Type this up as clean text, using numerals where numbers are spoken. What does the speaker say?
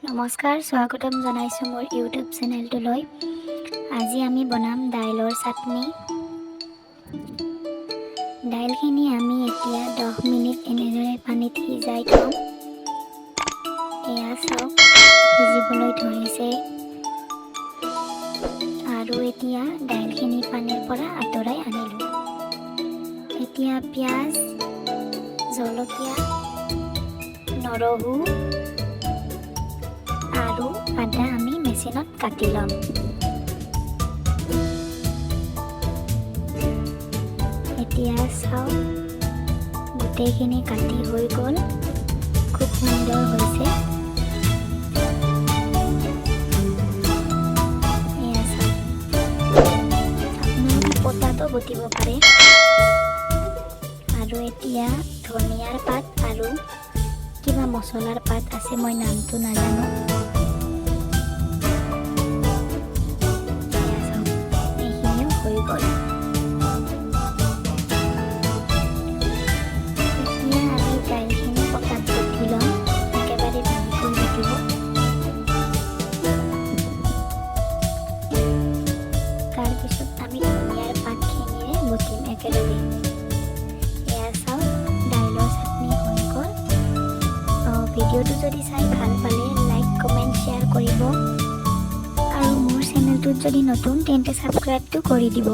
নমস্কাৰ, স্বাগতম জনাইছোঁ মোৰ ইউটিউব চেনেলটোলৈ। আজি আমি বনাম দাইলৰ চাটনি। দাইলখিনি আমি এতিয়া 10 মিনিট এনেদৰে পানীত সিজাই থওঁ। এয়া চাওক, সিজিবলৈ ধৰিছে আৰু এতিয়া দাইলখিনি পানীৰ পৰা আঁতৰাই আনিলোঁ। এতিয়া পিঁয়াজ, জলকীয়া, নৰহু আৰু আদা আমি মেচিনত কাটি ল'ম। এতিয়া চাওক, গোটেইখিনি কাটি হৈ গ'ল, খুব সুন্দৰ হৈছে। এয়া চাওক, আপোনালোকে পটাতো বটিব পাৰে। আৰু এতিয়া ধনিয়াৰ পাত আৰু কিবা মছলাৰ পাত আছে, মই নামটো নাজানো। এইখিনিও হৈ গ'ল। এতিয়া আমি দাইলখিনি পটাত বটি ল'ম, একেবাৰে মিহিকৈ বটিব। তাৰপিছত আমি ধনিয়াৰ পাতখিনিৰে বটিম একেলগে। এয়া চাওক, দাইলৰ চাটনি হৈ গ'ল। ভিডিঅ'টো যদি চাই ভাল পালে লাইক, কমেণ্ট, শ্বেয়াৰ কৰিব আৰু মোৰ চেনেলটোত যদি নতুন তেন্তে ছাবস্ক্ৰাইবটো কৰি দিব।